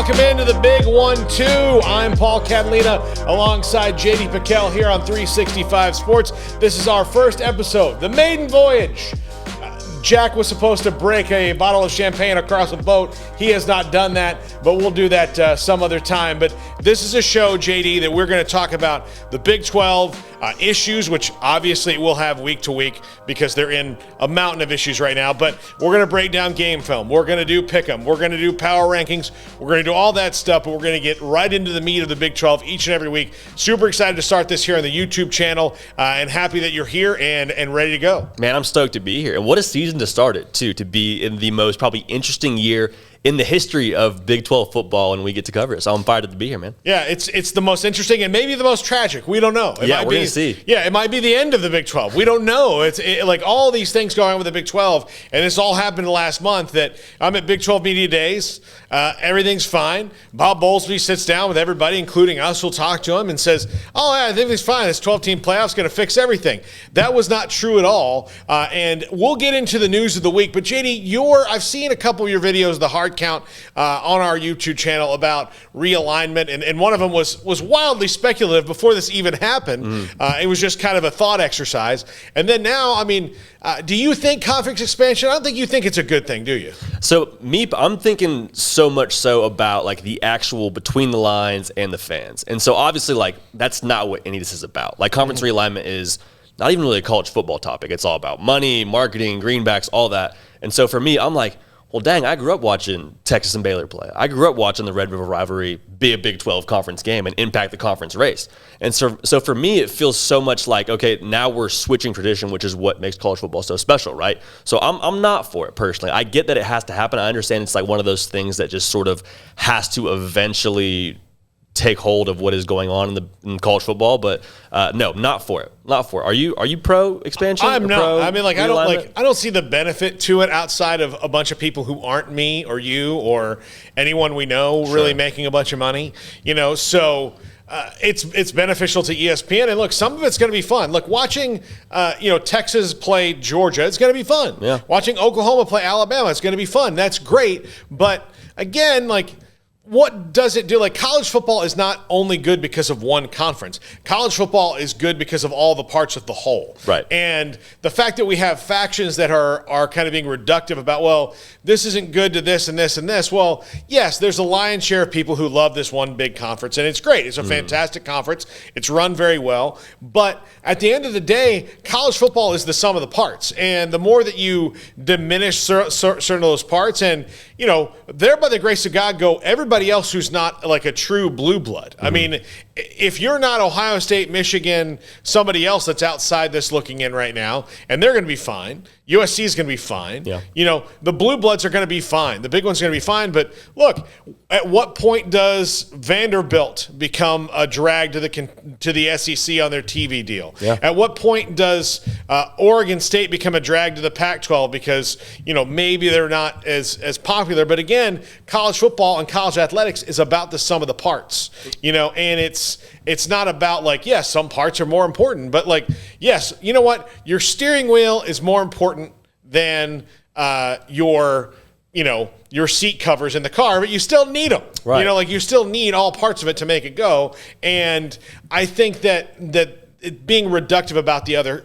welcome into the Big 1-2. I'm Paul Catalina alongside JD Piquel here on 365 Sports. This is our first episode, the maiden voyage. Jack was supposed to break a bottle of champagne across a boat. He has not done that, but we'll do that some other time. But this is a show, JD, that we're going to talk about the Big 12 issues, which obviously we'll have week to week because they're in a mountain of issues right now. But we're going to break down game film. We're going to do pick'em. We're going to do power rankings. We're going to do all that stuff, but we're going to get right into the meat of the Big 12 each and every week. Super excited to start this here on the YouTube channel and happy that you're here and ready to go. Man, I'm stoked to be here. And what a season to start it, too, to be in the most probably interesting year in the history of Big 12 football, and we get to cover it. So I'm fired up to be here, man. Yeah, it's the most interesting and maybe the most tragic. We don't know. We're going to see. Yeah, it might be the end of the Big 12. We don't know. It's like all these things going on with the Big 12, and this all happened last month that I'm at Big 12 Media Days. Everything's fine. Bob Bowlesby sits down with everybody, including us. We'll talk to him and says, oh, yeah, everything's fine. This 12-team playoff's going to fix everything. That was not true at all, and we'll get into the news of the week. But, JD, I've seen a couple of your videos, the hard count, on our YouTube channel about realignment, and one of them was wildly speculative before this even happened. It was just kind of a thought exercise. And then now, I mean, do you think conference expansion? I don't think you think it's a good thing, do you? So, I'm thinking so much so about, like, the actual between the lines and the fans. And so, obviously, like, that's not what any of this is about. Like, conference realignment is not even really a college football topic. It's all about money, marketing, greenbacks, all that. And so, for me, I'm like, well, dang, I grew up watching Texas and Baylor play. I grew up watching the Red River rivalry be a Big 12 conference game and impact the conference race. And so for me, it feels so much like, okay, now we're switching tradition, which is what makes college football so special, right? So I'm not for it personally. I get that it has to happen. I understand it's like one of those things that just sort of has to eventually take hold of what is going on in college football, but no, not for it. Not for it. Are you pro expansion? I'm not. I mean, I don't see the benefit to it outside of a bunch of people who aren't me or you or anyone we know really making a bunch of money. So it's beneficial to ESPN. And look, some of it's going to be fun. Look, watching Texas play Georgia, it's going to be fun. Yeah. Watching Oklahoma play Alabama, it's going to be fun. That's great. But again, like, what does it do? Like, college football is not only good because of one conference. College football is good because of all the parts of the whole. Right. And the fact that we have factions that are kind of being reductive about, well, this isn't good to this and this and this. Well, yes, there's a lion's share of people who love this one big conference, and it's great. It's a fantastic conference. It's run very well. But at the end of the day, college football is the sum of the parts. And the more that you diminish certain of those parts and, there by the grace of God go everybody else who's not like a true blue blood. I mean, if you're not Ohio State, Michigan, somebody else that's outside this looking in right now, and they're going to be fine. USC is going to be fine. Yeah. The blue bloods are going to be fine. The big one's going to be fine. But look, at what point does Vanderbilt become a drag to the SEC on their TV deal? Yeah. At what point does Oregon State become a drag to the Pac-12 because maybe they're not as popular? But again, college football and college athletics is about the sum of the parts. And it's not about like, yes, some parts are more important, but like, yes, you know what? Your steering wheel is more important than your seat covers in the car, but you still need them. Right. You still need all parts of it to make it go. And I think that it being reductive about the other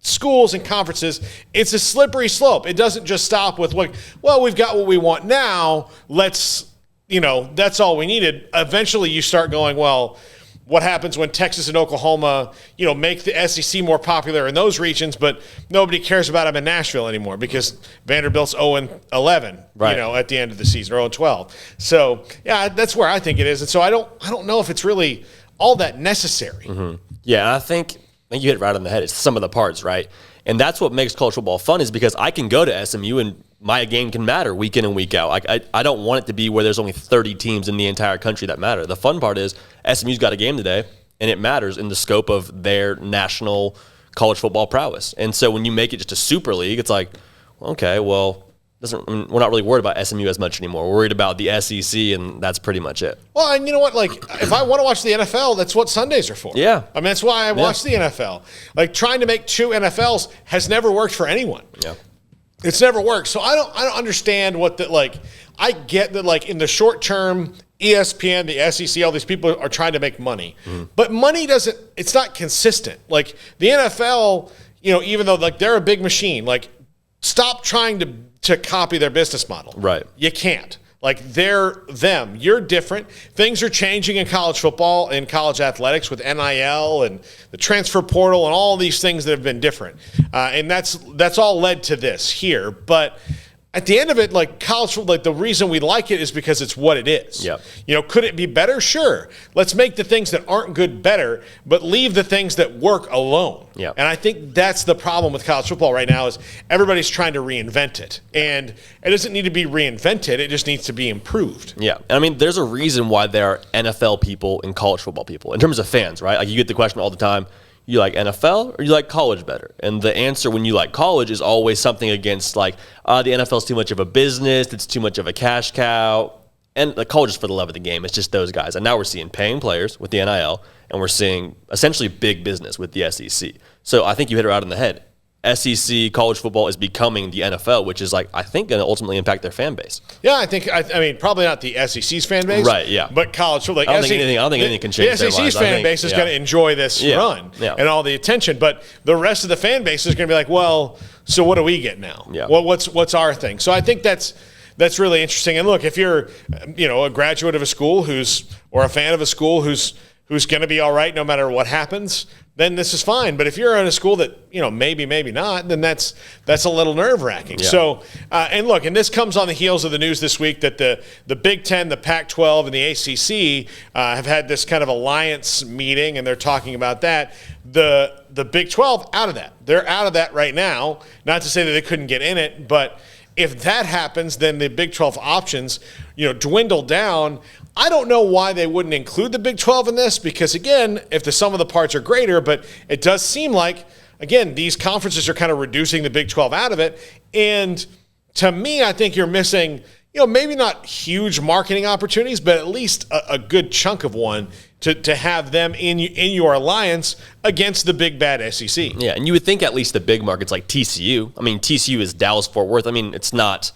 schools and conferences, it's a slippery slope. It doesn't just stop with like, well, we've got what we want now. Let's, that's all we needed. Eventually you start going, well, what happens when Texas and Oklahoma, make the SEC more popular in those regions, but nobody cares about them in Nashville anymore because Vanderbilt's 0-11, right. At the end of the season, or 0-12. So, yeah, that's where I think it is. And so I don't know if it's really all that necessary. Mm-hmm. Yeah, I think you hit it right on the head. It's some of the parts, right? And that's what makes college football fun is because I can go to SMU and my game can matter week in and week out. I don't want it to be where there's only 30 teams in the entire country that matter. The fun part is SMU's got a game today, and it matters in the scope of their national college football prowess. And so when you make it just a super league, it's like, okay, well, we're not really worried about SMU as much anymore. We're worried about the SEC, and that's pretty much it. Well, and you know what? Like, if I want to watch the NFL, that's what Sundays are for. Yeah. I mean, that's why I watch the NFL. Like, trying to make two NFLs has never worked for anyone. Yeah. It's never worked. So I don't understand what the, like, I get that, like, in the short term, ESPN, the SEC, all these people are trying to make money. But money it's not consistent. Like, the NFL, even though, like, they're a big machine, like, stop trying to copy their business model. Right. You can't. Like, they're them. You're different. Things are changing in college football and college athletics with NIL and the transfer portal and all these things that have been different. And that's all led to this here. But at the end of it, like, college, like, the reason we like it is because it's what it is. Yep. Could it be better? Sure. Let's make the things that aren't good better, but leave the things that work alone. Yep. And I think that's the problem with college football right now is everybody's trying to reinvent it. And it doesn't need to be reinvented. It just needs to be improved. Yeah. And I mean, there's a reason why there are NFL people and college football people in terms of fans, right? Like, you get the question all the time, you like NFL or you like college better? And the answer when you like college is always something against, like, the NFL's too much of a business, it's too much of a cash cow. And the college is for the love of the game. It's just those guys. And now we're seeing paying players with the NIL, and we're seeing essentially big business with the SEC. So I think you hit it right on the head. SEC college football is becoming the NFL, which is, like, I think going to ultimately impact their fan base. Yeah, I mean, probably not the SEC's fan base. Right, yeah. But college football. Like, I don't think anything can change the SEC's fan base is going to enjoy this run and all the attention. But the rest of the fan base is going to be like, well, so what do we get now? Yeah. Well, what's our thing? So I think that's really interesting. And look, if you're, a graduate of a school or a fan of a school who's going to be all right no matter what happens, then this is fine. But if you're in a school that, maybe not, then that's a little nerve-wracking. Yeah. So, and look, and this comes on the heels of the news this week that the Big Ten, the Pac-12, and the ACC have had this kind of alliance meeting, and they're talking about that. The Big 12, out of that. They're out of that right now. Not to say that they couldn't get in it, but if that happens, then the Big 12 options, dwindle down. I don't know why they wouldn't include the Big 12 in this because, again, if the sum of the parts are greater, but it does seem like, again, these conferences are kind of reducing the Big 12 out of it. And to me, I think you're missing, maybe not huge marketing opportunities, but at least a good chunk of one to have them in your alliance against the big bad SEC. Yeah, and you would think at least the big markets like TCU. I mean, TCU is Dallas-Fort Worth. I mean, it's not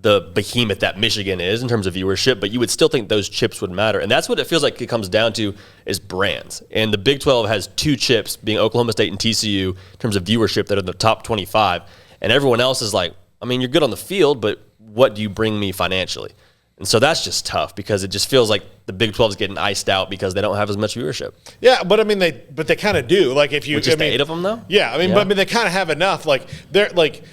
the behemoth that Michigan is in terms of viewership, but you would still think those chips would matter. And that's what it feels like it comes down to is brands. And the Big 12 has two chips, being Oklahoma State and TCU, in terms of viewership that are in the top 25. And everyone else is like, I mean, you're good on the field, but what do you bring me financially? And so that's just tough because it just feels like the Big 12 is getting iced out because they don't have as much viewership. Yeah, but I mean, they kind of do. Like if you, Which is the 8 of them though. Yeah, but they kind of have enough. Like they're like.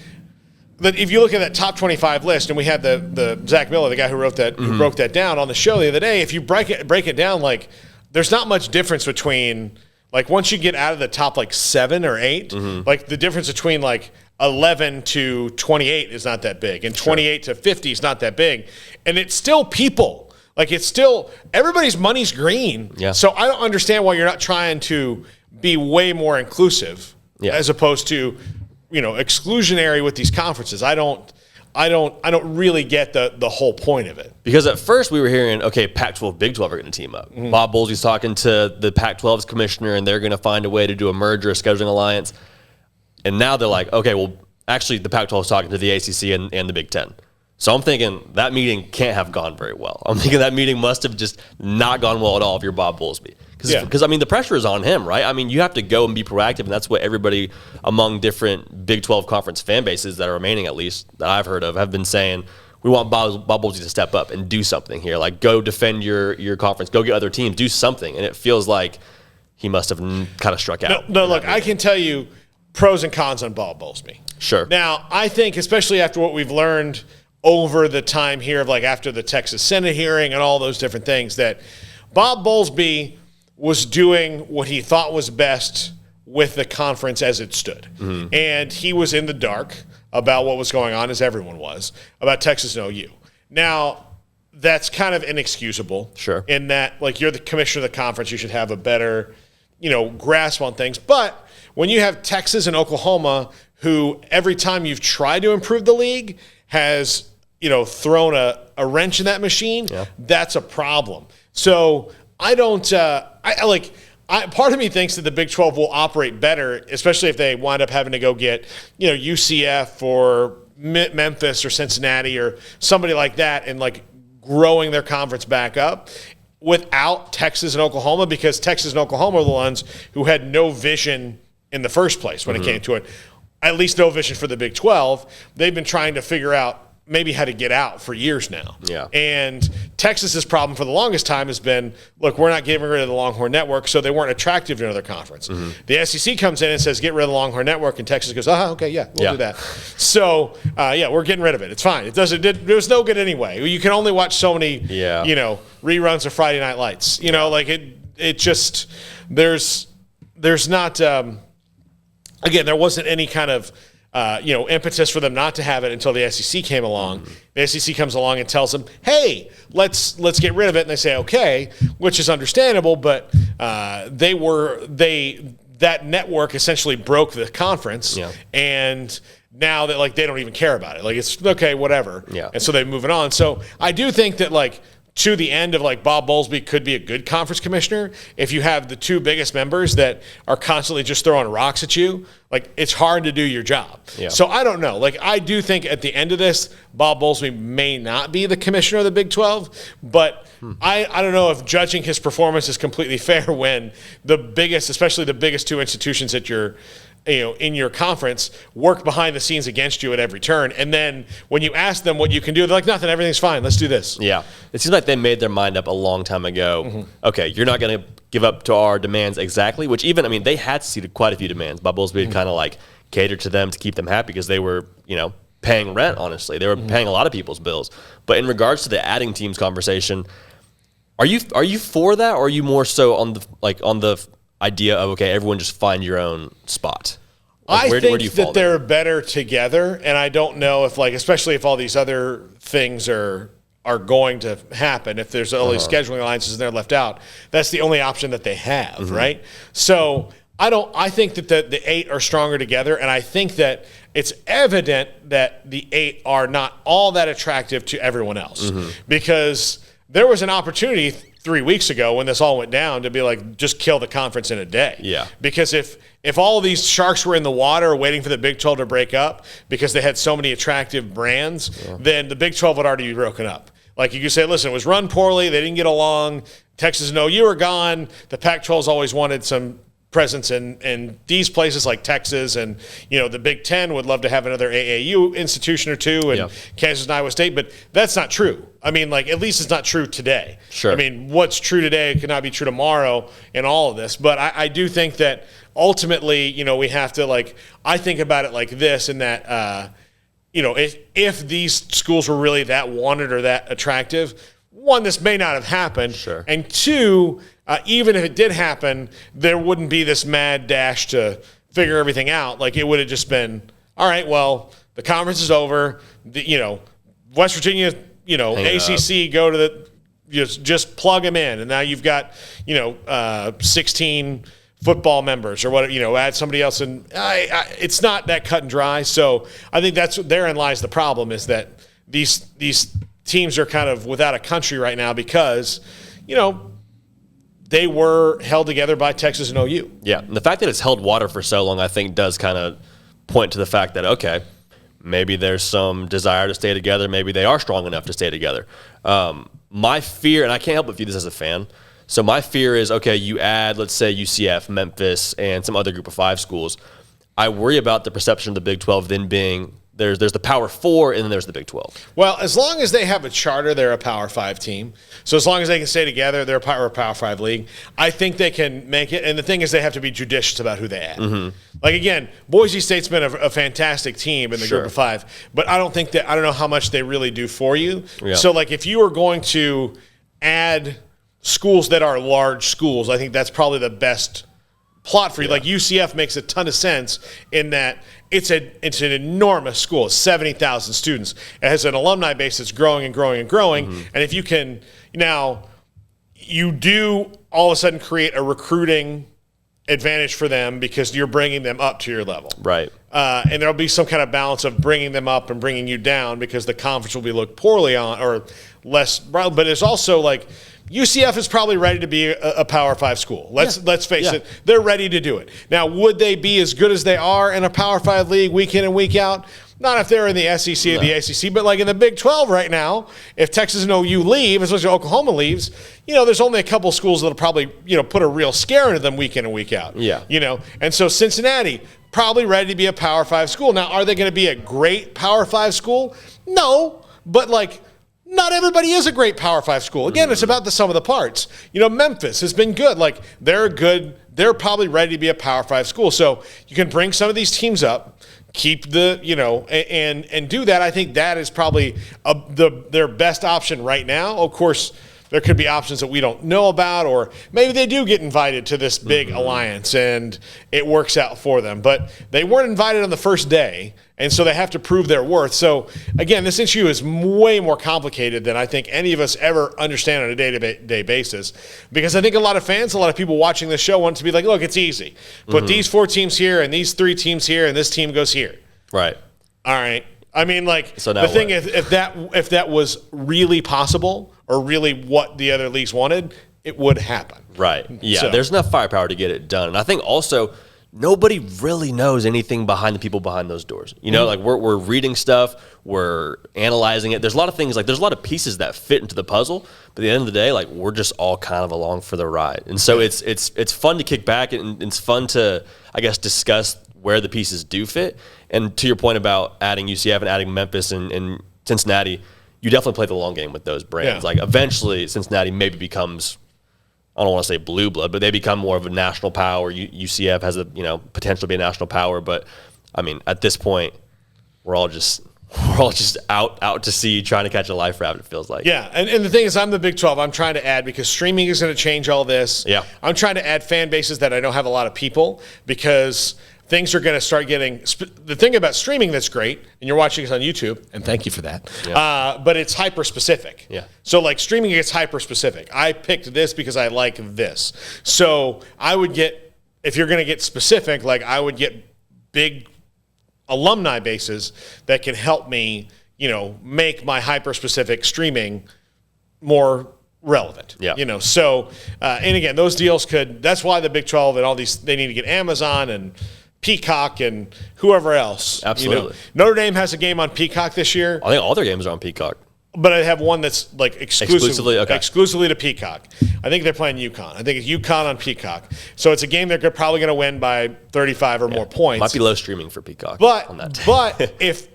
But if you look at that top 25 list, and we had the Zach Miller, the guy who wrote that, who broke that down on the show the other day. If you break it down, like there's not much difference between like once you get out of the top like 7 or 8, like the difference between like 11 to 28 is not that big, and 28 to 50 is not that big, and it's still people. Like it's still everybody's money's green. Yeah. So I don't understand why you're not trying to be way more inclusive as opposed to, exclusionary with these conferences. I don't really get the whole point of it. Because at first we were hearing, okay, Pac-12, Big 12 are going to team up. Bob Bowlesby's talking to the Pac-12's commissioner, and they're going to find a way to do a merger, a scheduling alliance. And now they're like, okay, well, actually the Pac-12 is talking to the ACC and the Big Ten. So I'm thinking that meeting can't have gone very well. I'm thinking that meeting must have just not gone well at all if you're Bob Bowlesby. Because, I mean, the pressure is on him, right? I mean, you have to go and be proactive, and that's what everybody among different Big 12 conference fan bases that are remaining, at least, that I've heard of, have been saying, we want Bob Bowlesby to step up and do something here. Like, go defend your conference. Go get other teams. Do something. And it feels like he must have kind of struck out. No, look, I can tell you pros and cons on Bob Bowlesby. Sure. Now, I think, especially after what we've learned over the time here of, like, after the Texas Senate hearing and all those different things, that Bob Bowlesby was doing what he thought was best with the conference as it stood. And he was in the dark about what was going on, as everyone was, about Texas and OU. Now, that's kind of inexcusable. Sure. In that, like, you're the commissioner of the conference, you should have a better, grasp on things. But when you have Texas and Oklahoma, who every time you've tried to improve the league has, thrown a wrench in that machine, that's a problem. So I don't part of me thinks that the Big 12 will operate better, especially if they wind up having to go get, UCF or, Memphis or Cincinnati or somebody like that and like growing their conference back up without Texas and Oklahoma, because Texas and Oklahoma are the ones who had no vision in the first place when it came to it. At least no vision for the Big 12. They've been trying to figure out maybe how to get out for years now. Yeah. And Texas's problem for the longest time has been, look, we're not getting rid of the Longhorn Network, so they weren't attractive to another conference. The SEC comes in and says, get rid of the Longhorn Network, and Texas goes, okay, yeah, we'll do that. So, we're getting rid of it. It's fine. It was no good anyway. You can only watch so many, reruns of Friday Night Lights. Like it just, there's not, again, there wasn't any kind of, impetus for them not to have it until the SEC came along. The SEC comes along and tells them, hey, let's get rid of it. And they say, okay, which is understandable, but that network essentially broke the conference. Yeah. And now that like they don't even care about it. Like it's okay, whatever. Yeah. And so they're moving on. So I do think that like to the end of like Bob Bowlesby could be a good conference commissioner if you have the two biggest members that are constantly just throwing rocks at you. Like it's hard to do your job. Yeah. So I don't know. Like I do think at the end of this, Bob Bowlesby may not be the commissioner of the Big 12, but I don't know if judging his performance is completely fair when the biggest, especially the biggest two institutions that you're in your conference work behind the scenes against you at every turn. And then when you ask them what you can do, they're like, nothing, everything's fine. Let's do this. Yeah. It seems like they made their mind up a long time ago. Okay, you're not going to give up to our demands exactly, which even, they had ceded quite a few demands. Bob Bowlesby kind of like catered to them to keep them happy because they were, paying rent, honestly. They were paying a lot of people's bills. But in regards to the adding teams conversation, are you for that, or are you more so on the idea of, okay, everyone just find your own spot? Like, I think that they're better together, and I don't know if, like, especially if all these other things are going to happen, if there's all these scheduling alliances and they're left out, that's the only option that they have, right? So I think that the 8 are stronger together, and I think that it's evident that the 8 are not all that attractive to everyone else, because there was an opportunity 3 weeks ago when this all went down to be like, just kill the conference in a day. Yeah. Because if all of these sharks were in the water waiting for the Big 12 to break up because they had so many attractive brands, then the Big 12 would already be broken up. Like you could say, listen, it was run poorly. They didn't get along. Texas and OU were gone. The Pac-12's always wanted some presence in these places like Texas, and the Big Ten would love to have another AAU institution or two, and Kansas and Iowa State, but that's not true. At least it's not true today. Sure. What's true today could not be true tomorrow in all of this, but I do think that ultimately, we have to I think about it like this, in that if these schools were really that wanted or that attractive, one, this may not have happened. Sure. And two, even if it did happen, there wouldn't be this mad dash to figure everything out. Like it would have just been, all right, well, the conference is over. West Virginia, ACC, go to the just plug them in, and now you've got 16 football members or whatever. Add somebody else, and it's not that cut and dry. So I think therein lies the problem, is that these teams are kind of without a country right now because, they were held together by Texas and OU. Yeah, and the fact that it's held water for so long, I think, does kind of point to the fact that, okay, maybe there's some desire to stay together. Maybe they are strong enough to stay together. My fear, and I can't help but view this as a fan, so my fear is, okay, you add, let's say, UCF, Memphis, and some other group of 5 schools. I worry about the perception of the Big 12 then being there's the Power 4 and then there's the Big 12. Well, as long as they have a charter, they're a Power 5 team. So as long as they can stay together, they're a Power 5 league. I think they can make it. And the thing is, they have to be judicious about who they add. Like, again, Boise State's been a fantastic team in the group of 5, but I don't know how much they really do for you. Yeah. So, like, if you were going to add schools that are large schools, I think that's probably the best plot for you. Like UCF makes a ton of sense in that it's an enormous school, 70,000 students. It has an alumni base that's growing and growing and growing. And if you can you do all of a sudden create a recruiting advantage for them because you're bringing them up to your level. Right. And there'll be some kind of balance of bringing them up and bringing you down because the conference will be looked poorly on or less. But it's also like UCF is probably ready to be a Power 5 school. Let's face it. They're ready to do it. Now, would they be as good as they are in a Power 5 league week in and week out? Not if they're in the SEC or the ACC, but like in the Big 12 right now, if Texas and OU leave, especially Oklahoma leaves, there's only a couple schools that'll probably, put a real scare into them week in and week out. Yeah. And so Cincinnati, probably ready to be a Power 5 school. Now, are they going to be a great Power 5 school? No, but like, not everybody is a great Power 5 school. Again, it's about the sum of the parts. Memphis has been good. Like, they're good. They're probably ready to be a Power 5 school. So you can bring some of these teams up, keep the, and do that. I think that is probably their best option right now. Of course, there could be options that we don't know about, or maybe they do get invited to this big alliance and it works out for them. But they weren't invited on the first day, and so they have to prove their worth. So, again, this issue is way more complicated than I think any of us ever understand on a day-to-day basis, because I think a lot of fans, a lot of people watching this show want to be like, look, it's easy. Put these 4 teams here and these 3 teams here and this team goes here. Right. All right. I mean, like, so the thing is, if that was really possible or really what the other leagues wanted, it would happen. Right. Yeah, So- there's enough firepower to get it done. And I think also nobody really knows anything behind the people behind those doors. Like we're reading stuff, we're analyzing it. There's a lot of things, like there's a lot of pieces that fit into the puzzle, but at the end of the day, like we're just all kind of along for the ride. And so it's fun to kick back and it's fun to, I guess, discuss where the pieces do fit. And to your point about adding UCF and adding Memphis and Cincinnati, you definitely play the long game with those brands. Yeah. Like eventually Cincinnati maybe becomes, I don't want to say blue blood, but they become more of a national power. UCF has a potential to be a national power, but I mean at this point we're all just out to sea trying to catch a life rabbit, it feels like. Yeah, and the thing is, I'm the Big 12. I'm trying to add, because streaming is going to change all this. Yeah. I'm trying to add fan bases that I don't have a lot of people, because things are going to start getting the thing about streaming that's great, and you're watching us on YouTube, and thank you for that. Yeah. But it's hyper specific. Yeah. So like streaming gets hyper specific. I picked this because I like this. So I would get, if you're going to get specific, like I would get big alumni bases that can help me, make my hyper specific streaming more relevant. Yeah. So and again, those deals that's why the Big 12 and all these, they need to get Amazon and Peacock and whoever else. Absolutely. Notre Dame has a game on Peacock this year, I think all their games are on Peacock. but I have one that's like exclusively Okay. to Peacock. I think they're playing UConn. I think it's UConn on Peacock. So it's a game they're probably going to win by 35 or more points. Might be low streaming for Peacock on that day. But if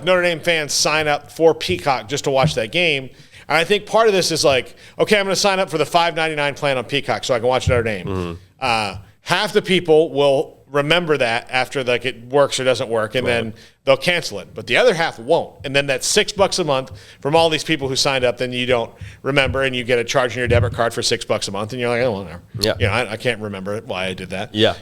Notre Dame fans sign up for Peacock just to watch that game, and I think part of this is like, okay, I'm going to sign up for the $5.99 plan on Peacock so I can watch Notre Dame. Half the people will remember that after like it works or doesn't work, and then they'll cancel it. But the other half won't. And then that's $6 a month from all these people who signed up. Then you don't remember, and you get a charge on your debit card for $6 a month, and you're like, oh, well, Yeah. I can't remember why I did that. Yeah.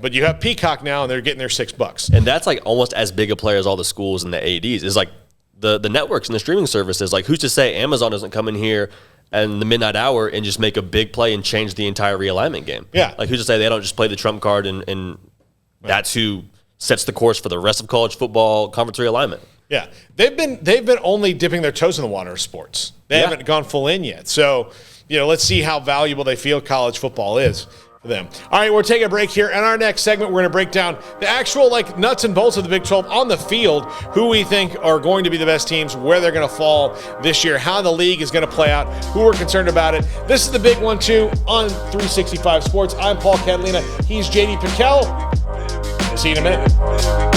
But you have Peacock now, and they're getting their $6. And that's like almost as big a player as all the schools and the ADs. Is like the networks and the streaming services. Like, who's to say Amazon doesn't come in here and the midnight hour and just make a big play and change the entire realignment game? Yeah. Like, who's to say they don't just play the trump card and that's who sets the course for the rest of college football conference realignment? Yeah, they've been only dipping their toes in the water of sports. They haven't gone full in yet. So, let's see how valuable they feel college football is for them. All right, we're taking a break here. In our next segment, we're going to break down the actual nuts and bolts of the Big 12 on the field, who we think are going to be the best teams, where they're going to fall this year, how the league is going to play out, who we're concerned about it. This is the Big 1-2 on 365 Sports. I'm Paul Catalina. He's JD Pickell. We'll see you in a minute.